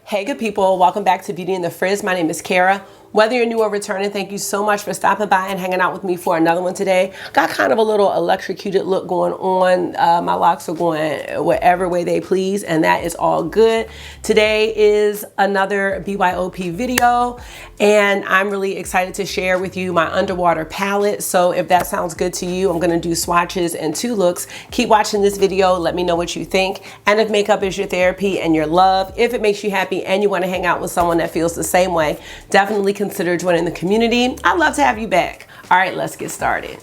Hey good people, welcome back to Beauty in the Frizz. My name is Cara. Whether you're new or returning, thank you so much for stopping by and hanging out with me for another one today. Got kind of a little electrocuted look going on. My locks are going whatever way they please, and that is all good. Today is another BYOP video, and I'm really excited to share with you my underwater palette. So if that sounds good to you, I'm gonna do swatches and 2 looks. Keep watching this video, let me know what you think. And if makeup is your therapy and your love, if it makes you happy and you wanna hang out with someone that feels the same way, definitely consider joining the community. I'd love to have you back. All right, let's get started.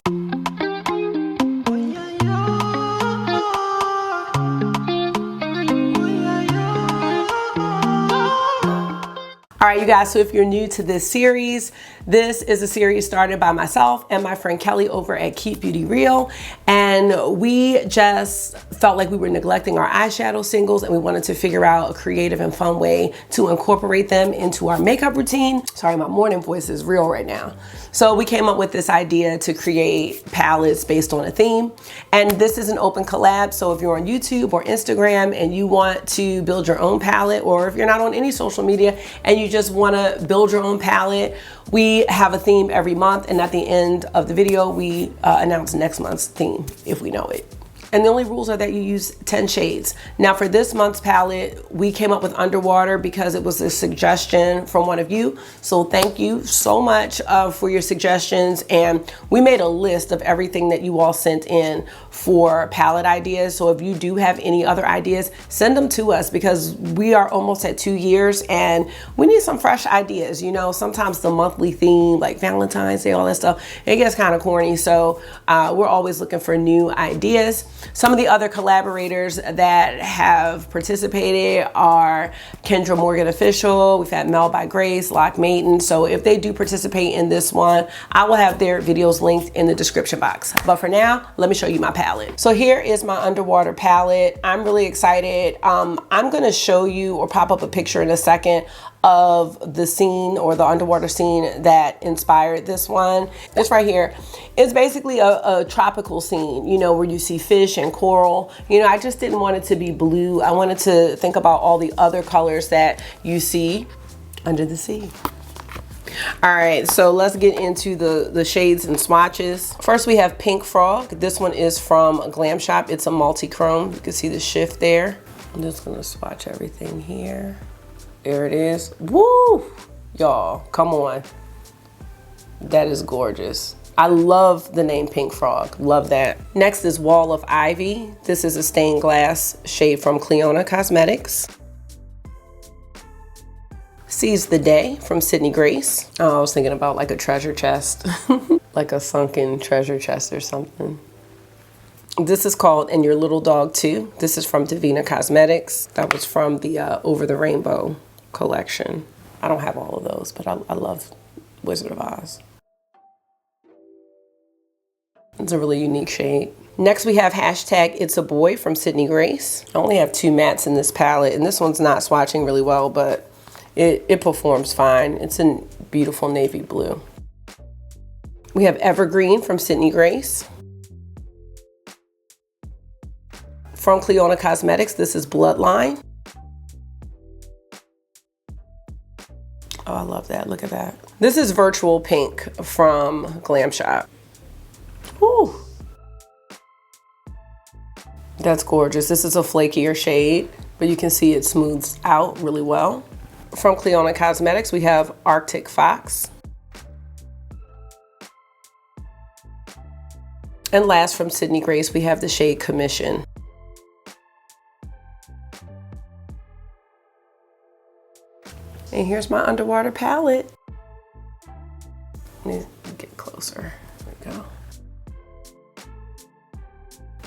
All right, you guys, so if you're new to this series, this is a series started by myself and my friend Kelly over at Keep Beauty Real. And we just felt like we were neglecting our eyeshadow singles, and we wanted to figure out a creative and fun way to incorporate them into our makeup routine. Sorry, my morning voice is real right now. So we came up with this idea to create palettes based on a theme. And this is an open collab. So if you're on YouTube or Instagram and you want to build your own palette, or if you're not on any social media and you just want to build your own palette, we have a theme every month, and at the end of the video we announce next month's theme if we know it. And the only rules are that you use 10 shades. Now for this month's palette, we came up with Underwater because it was a suggestion from one of you. So thank you so much for your suggestions. And we made a list of everything that you all sent in for palette ideas. So if you do have any other ideas, send them to us, because we are almost at 2 years and we need some fresh ideas. You know, sometimes the monthly theme, like Valentine's Day, all that stuff, it gets kind of corny. So we're always looking for new ideas. Some of the other collaborators that have participated are Kendra Morgan Official. We've had Mel by Grace, Lock Maiden. So if they do participate in this one, I will have their videos linked in the description box. But for now, let me show you my palette. So here is my Underwater palette. I'm really excited. I'm gonna show you or pop up a picture in a second of the scene or the underwater scene that inspired this one. This right here is basically a tropical scene, you know, where you see fish and coral. You know, I just didn't want it to be blue. I wanted to think about all the other colors that you see under the sea. All right, so let's get into the shades and swatches. First we have Pink Frog. This one is from Glam Shop. It's a multi-chrome. You can see the shift there. I'm just gonna swatch everything here. There it is. Woo! Y'all, come on. That is gorgeous. I love the name Pink Frog. Love that. Next is Wall of Ivy. This is a stained glass shade from Clionadh Cosmetics. Seize the Day from Sydney Grace. Oh, I was thinking about like a treasure chest. Like a sunken treasure chest or something. This is called And Your Little Dog Too. This is from Devinah Cosmetics. That was from the Over the Rainbow collection. I don't have all of those, but I love Wizard of Oz. It's a really unique shade. Next we have hashtag It's a Boy from Sydney Grace. I only have 2 mattes in this palette, and this one's not swatching really well, but it performs fine. It's in beautiful navy blue. We have Evergreen from Sydney Grace. From Clionadh Cosmetics, this is Bloodline. Oh, I love that. Look at that. This is Virtual Pink from Glam Shop. Woo. That's gorgeous. This is a flakier shade, but you can see it smooths out really well. From Clionadh Cosmetics, we have Arctic Fox. And last, from Sydney Grace, we have the shade Commission. And here's my underwater palette. Let me get closer. There we go.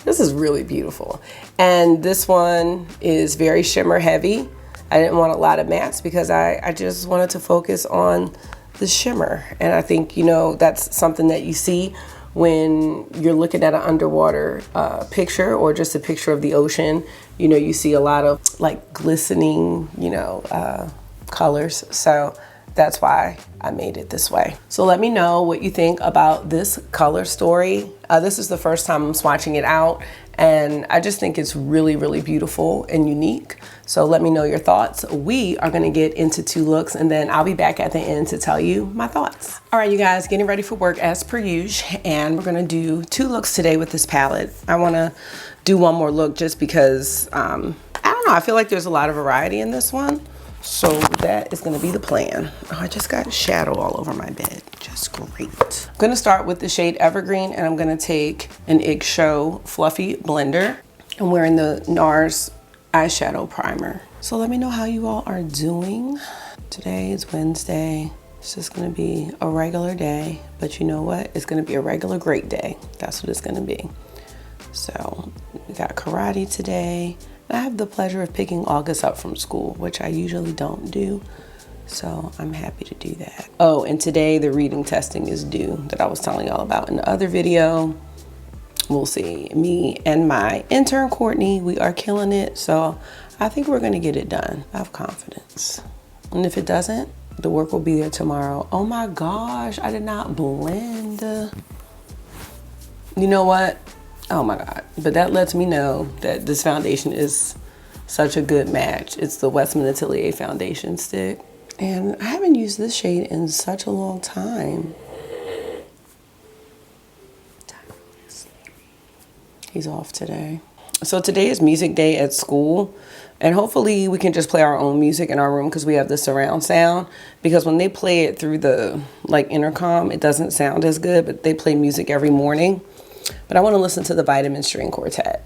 This is really beautiful. And this one is very shimmer heavy. I didn't want a lot of mattes because I just wanted to focus on the shimmer. And I think, you know, that's something that you see when you're looking at an underwater picture or just a picture of the ocean. You know, you see a lot of like glistening, you know, colors. So that's why I made it this way. So let me know what you think about this color story. This is the first time I'm swatching it out, and I just think it's really, really beautiful and unique. So let me know your thoughts. We are gonna get into 2 looks, and then I'll be back at the end to tell you my thoughts. All right, you guys, getting ready for work as per usual, and we're gonna do 2 looks today with this palette. I wanna do one more look just because, I don't know, I feel like there's a lot of variety in this one. So that is gonna be the plan. Oh, I just got shadow all over my bed. Just great. I'm gonna start with the shade Evergreen, and I'm gonna take an Eyeshadow Fluffy Blender. I'm wearing the NARS eyeshadow primer. So let me know how you all are doing. Today is Wednesday. It's just gonna be a regular day, but you know what? It's gonna be a regular great day. That's what it's gonna be. So we got karate today. I have the pleasure of picking August up from school, which I usually don't do. So I'm happy to do that. Oh, and today the reading testing is due that I was telling y'all about in the other video. We'll see. Me and my intern, Courtney, we are killing it. So I think we're gonna get it done. I have confidence. And if it doesn't, the work will be there tomorrow. Oh my gosh, I did not blend. You know what? Oh my God, but that lets me know that this foundation is such a good match. It's the Westman Atelier foundation stick. And I haven't used this shade in such a long time. He's off today. So today is music day at school, and hopefully we can just play our own music in our room because we have the surround sound. Because when they play it through the intercom, it doesn't sound as good, but they play music every morning. But I want to listen to the Vitamin String Quartet.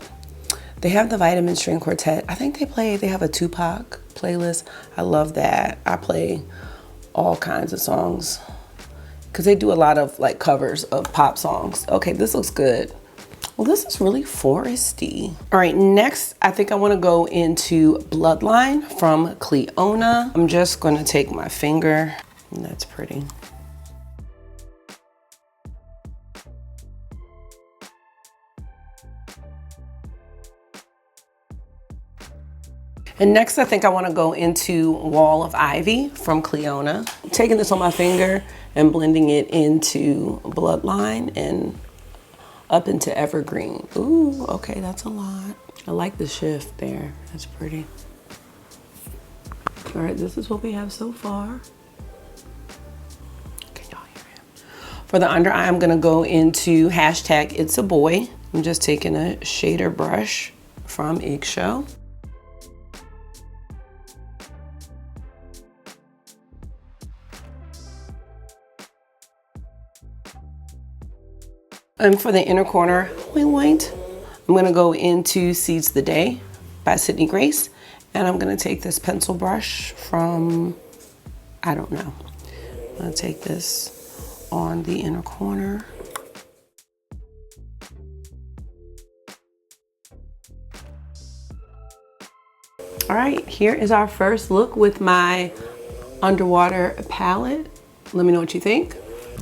They have the Vitamin String Quartet. I think they have a Tupac playlist. I love that. I play all kinds of songs because they do a lot of covers of pop songs. Okay, this looks good. Well, this is really foresty. All right, next, I think I want to go into Bloodline from Clionadh. I'm just going to take my finger, and that's pretty. And next, I think I want to go into Wall of Ivy from Clionadh. I'm taking this on my finger and blending it into Bloodline and up into Evergreen. Ooh, okay, that's a lot. I like the shift there. That's pretty. All right, this is what we have so far. Can y'all hear him? For the under eye, I'm gonna go into hashtag It's a Boy. I'm just taking a shader brush from Eyeshadow. And for the inner corner, I'm gonna go into Seize the Day by Sydney Grace. And I'm gonna take this pencil brush from, I don't know. I'm gonna take this on the inner corner. All right, here is our first look with my underwater palette. Let me know what you think.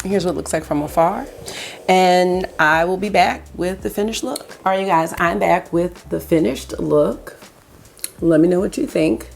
Here's what it looks like from afar. And I will be back with the finished look. All right, you guys, I'm back with the finished look. Let me know what you think.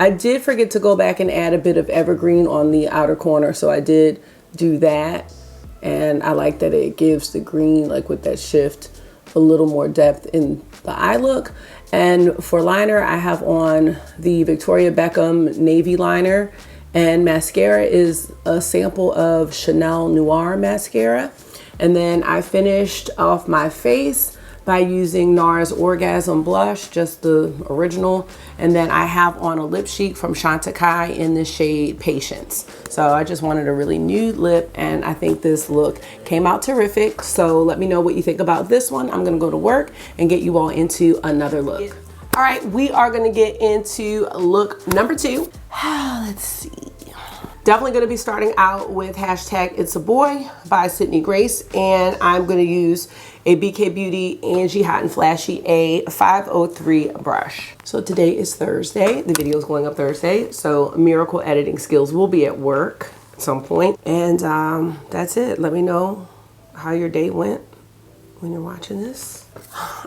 I did forget to go back and add a bit of Evergreen on the outer corner, so I did do that. And I like that it gives the green, with that shift, a little more depth in the eye look. And for liner, I have on the Victoria Beckham Navy liner. And mascara is a sample of Chanel Noir mascara. And then I finished off my face by using NARS Orgasm Blush, just the original. And then I have on a lip sheet from Chantecaille in the shade Patience. So I just wanted a really nude lip, and I think this look came out terrific. So let me know what you think about this one. I'm gonna go to work and get you all into another look. All right, we are gonna get into look number 2. Let's see. Definitely gonna be starting out with hashtag It's a Boy by Sydney Grace, and I'm gonna use a BK Beauty Angie Hot and Flashy A503 brush. So today is Thursday. The video is going up Thursday, so miracle editing skills will be at work at some point. And that's it. Let me know how your day went when you're watching this.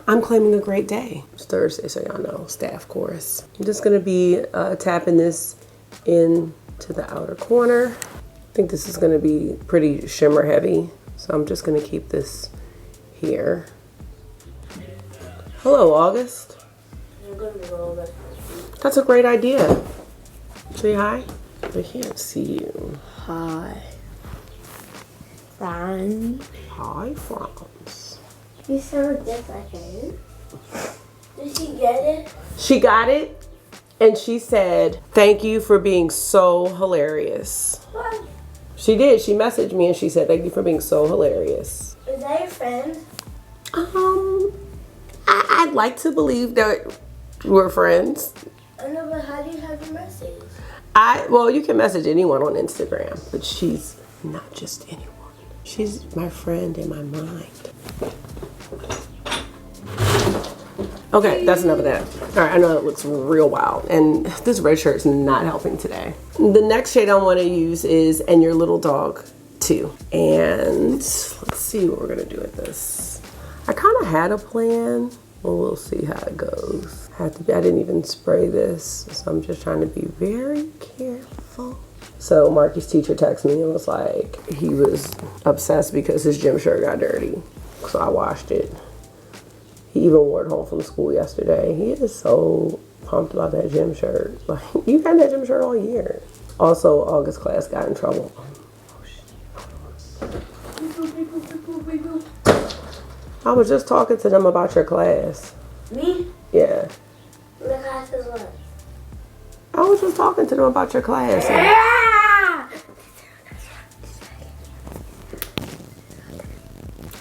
I'm claiming a great day. It's Thursday, so y'all know, staff course. I'm just gonna be tapping this in to the outer corner. I think this is gonna be pretty shimmer heavy, so I'm just gonna keep this here. Hello, August. I'm gonna go over. That's a great idea. Say hi. I can't see you. Hi. Franz. Hi, Franz. You sound just like him. Did she get it? She got it, and she said, "Thank you for being so hilarious." What? She did. She messaged me and she said, "Thank you for being so hilarious." Is that your friend? I'd like to believe that we're friends. I know, but how do you have your message? Well, you can message anyone on Instagram, but she's not just anyone. She's my friend in my mind. Okay, that's enough of that. All right, I know it looks real wild, and this red shirt is not helping today. The next shade I want to use is And Your Little Dog 2. And let's see what we're gonna do with this. I kind of had a plan. Well, we'll see how it goes. I didn't even spray this, so I'm just trying to be very careful. So Marky's teacher texted me and was like, he was obsessed because his gym shirt got dirty. So I washed it. He even wore it home from school yesterday. He is so pumped about that gym shirt. Like, you've had that gym shirt all year. Also, August class got in trouble. I was just talking to them about your class. Me? Yeah. My class is what? I was just talking to them about your class.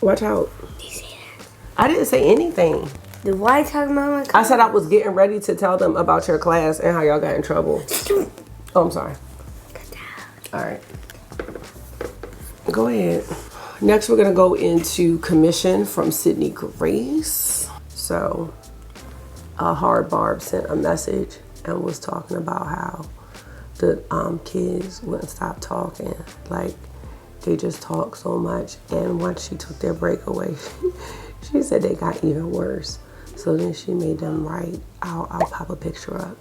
Watch out. Do you see that? I didn't say anything. Then why are you talking about my class? I said I was getting ready to tell them about your class and how y'all got in trouble. Oh, I'm sorry. All right. Go ahead. Next, we're going to go into Commission from Sydney Grace. So, Hard Barb sent a message and was talking about how the kids wouldn't stop talking. Like, they just talk so much. And once she took their break away, she said they got even worse. So then she made them write, I'll pop a picture up.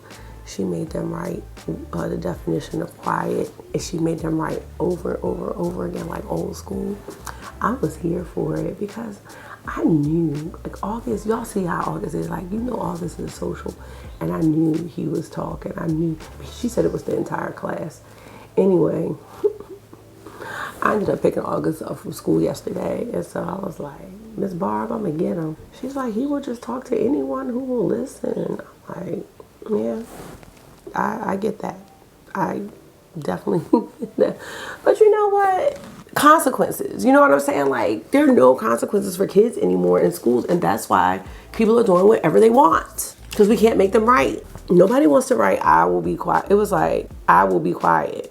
She made them write the definition of quiet, and she made them write over and over and over again, like old school. I was here for it because I knew, like August, y'all see how August is, like, you know August is social, and I knew he was talking. I knew, she said it was the entire class. Anyway, I ended up picking August up from school yesterday, and so I was like, Miss Barb, I'm gonna get him. She's like, he will just talk to anyone who will listen. I'm like, yeah, I get that. I definitely get that. But you know what? Consequences. You know what I'm saying? Like, there are no consequences for kids anymore in schools, and that's why people are doing whatever they want, because we can't make them write. Nobody wants to write, I will be quiet. It was like, I will be quiet.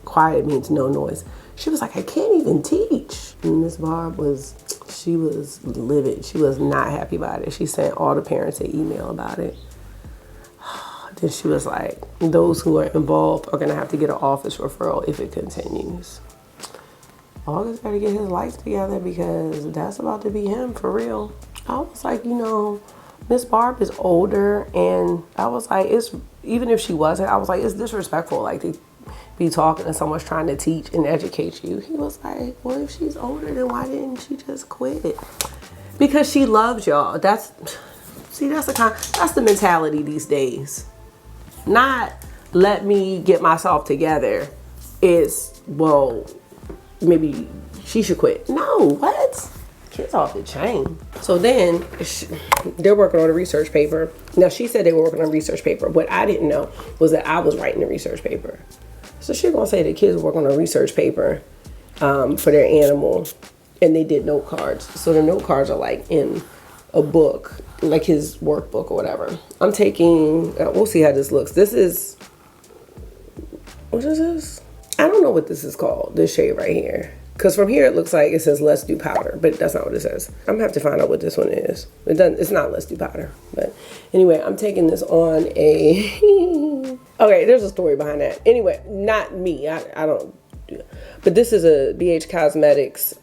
Quiet means no noise. She was like, I can't even teach. And Miss Barb she was livid. She was not happy about it. She sent all the parents an email about it. Then she was like, those who are involved are going to have to get an office referral if it continues. August got to get his life together because that's about to be him for real. I was like, you know, Miss Barb is older, and I was like, even if she wasn't, I was like, it's disrespectful, like, to be talking to someone trying to teach and educate you. He was like, well, if she's older, then why didn't she just quit? Because she loves y'all. That's the mentality these days. Not let me get myself together. It's, well, maybe she should quit. No, what? Kids off the chain. So then they're working on a research paper. Now, she said they were working on a research paper. What I didn't know was that I was writing the research paper. So she's gonna say the kids were working on a research paper for their animal, and they did note cards. So the note cards are like in a book, like his workbook or whatever. I'm taking, we'll see how this looks. This is, what is this? I don't know what this is called, this shade right here. Because from here it looks like it says Let's Do Powder, but that's not what it says. I'm gonna have to find out what this one is. It's not Let's Do Powder. But anyway, I'm taking this on a, okay, there's a story behind that. Anyway, not me, I don't do it. But this is a BH Cosmetics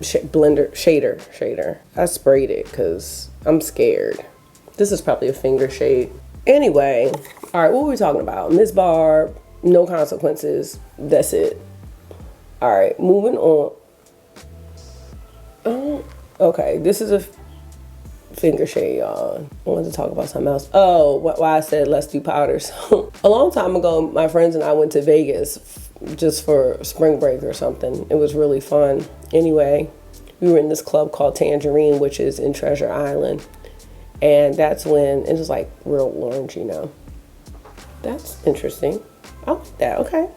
shader. I sprayed it because I'm scared. This is probably a finger shade. Anyway, all right, what were we talking about? Miss Barb, no consequences, that's it. All right, moving on. Okay, this is finger shade, y'all. I wanted to talk about something else. Oh, why I said let's do powder. So a long time ago, my friends and I went to Vegas just for spring break or something. It was really fun. Anyway, we were in this club called Tangerine, which is in Treasure Island. And that's when, it was like real orange, you know. That's interesting. I like that, okay.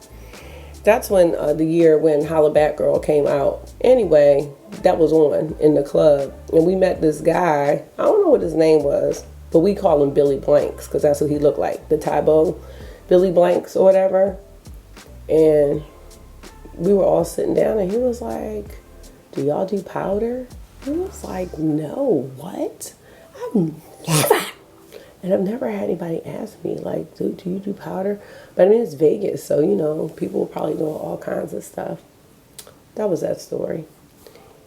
That's when the year when Holla Back Girl came out. Anyway, that was on in the club. And we met this guy. I don't know what his name was, but we call him Billy Blanks because that's what he looked like. The Tybo Billy Blanks or whatever. And we were all sitting down and he was like, do y'all do powder? He was like, no, what? I've never. And I've never had anybody ask me, like, do you do powder? But I mean, it's Vegas, so, you know, people were probably doing all kinds of stuff. That was that story.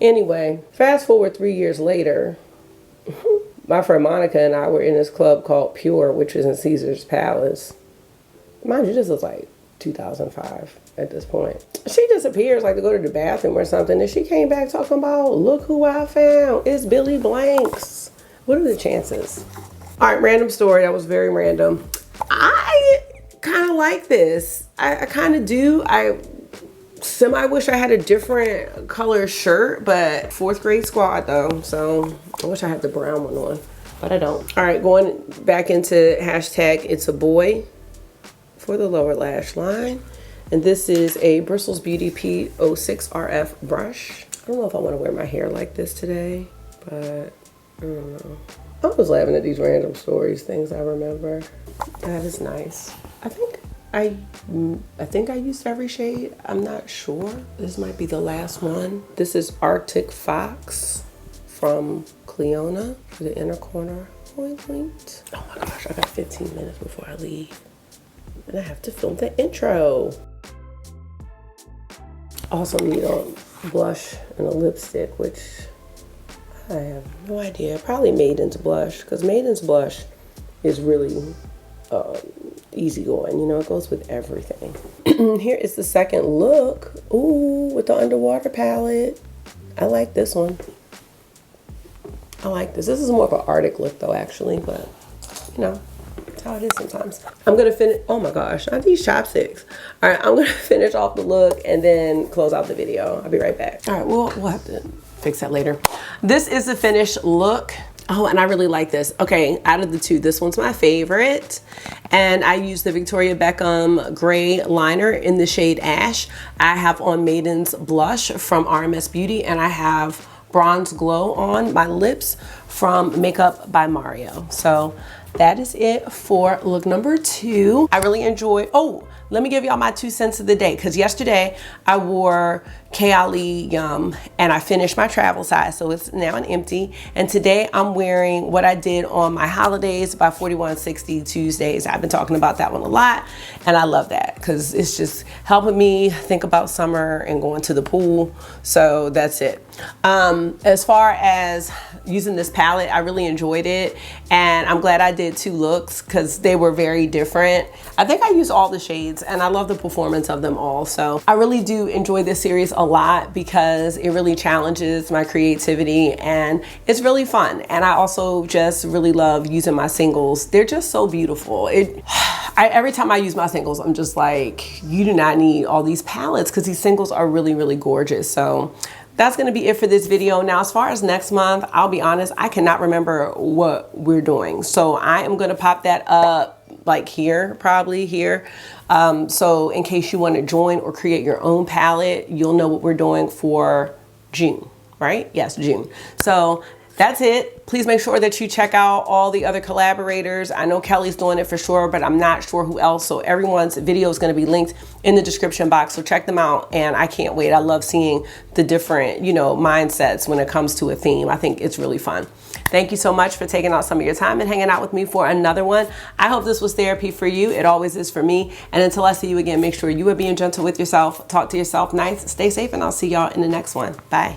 Anyway, fast forward 3 years later, my friend Monica and I were in this club called Pure, which is in Caesar's Palace. Mind you, this was like 2005 at this point. She disappears, like to go to the bathroom or something, and she came back talking about, look who I found. It's Billy Blanks. What are the chances? All right, random story. That was very random. I kind of like this. I kind of do. I wish I had a different color shirt, but 4th grade squad though. So I wish I had the brown one on, but I don't. All right, going back into hashtag it's a boy for the lower lash line. And this is a Bristles Beauty P06 RF brush. I don't know if I want to wear my hair like this today, but I don't know. I was laughing at these random stories, things I remember. That is nice. I think I used every shade. I'm not sure. This might be the last one. This is Arctic Fox from Clionadh for the inner corner point. Oh my gosh, I got 15 minutes before I leave. And I have to film the intro. Also need a blush and a lipstick, which I have no idea. Probably Maiden's blush, because Maiden's blush is really easygoing. You know, it goes with everything. Here is the second look. Ooh, with the underwater palette. I like this one. I like this. This is more of an Arctic look though, actually, but you know, that's how it is sometimes. I'm gonna finish. Oh my gosh, I have these chopsticks. All right, I'm gonna finish off the look and then close out the video. I'll be right back. All right, we'll have to fix that later. This is the finished look. Oh, and I really like this. Okay, out of the two, this one's my favorite. And I use the Victoria Beckham gray liner in the shade Ash. I have on Maiden's blush from RMS Beauty, and I have Bronze Glow on my lips from Makeup by Mario. So that is it for look number 2. I really enjoy, oh, let me give y'all my 2 cents of the day, because yesterday I wore Kayali Yum and I finished my travel size, so it's now an empty. And today I'm wearing what I did on my holidays by 4160 Tuesdays. I've been talking about that one a lot, and I love that because it's just helping me think about summer and going to the pool. So that's it. As far as using this palette, I really enjoyed it, and I'm glad I did 2 looks because they were very different. I think I used all the shades and I love the performance of them all. So I really do enjoy this series a lot because it really challenges my creativity and it's really fun. And I also just really love using my singles. They're just so beautiful. Every time I use my singles, I'm just like, you do not need all these palettes because these singles are really, really gorgeous. So that's gonna be it for this video. Now, as far as next month, I'll be honest, I cannot remember what we're doing. So I am gonna pop that up like here, probably here. So in case you wanna join or create your own palette, you'll know what we're doing for June, right? Yes, June. So that's it. Please make sure that you check out all the other collaborators. I know Kelly's doing it for sure, but I'm not sure who else. So everyone's video is going to be linked in the description box. So check them out. And I can't wait. I love seeing the different, you know, mindsets when it comes to a theme. I think it's really fun. Thank you so much for taking out some of your time and hanging out with me for another one. I hope this was therapy for you. It always is for me. And until I see you again, make sure you are being gentle with yourself. Talk to yourself nice. Stay safe, and I'll see y'all in the next one. Bye.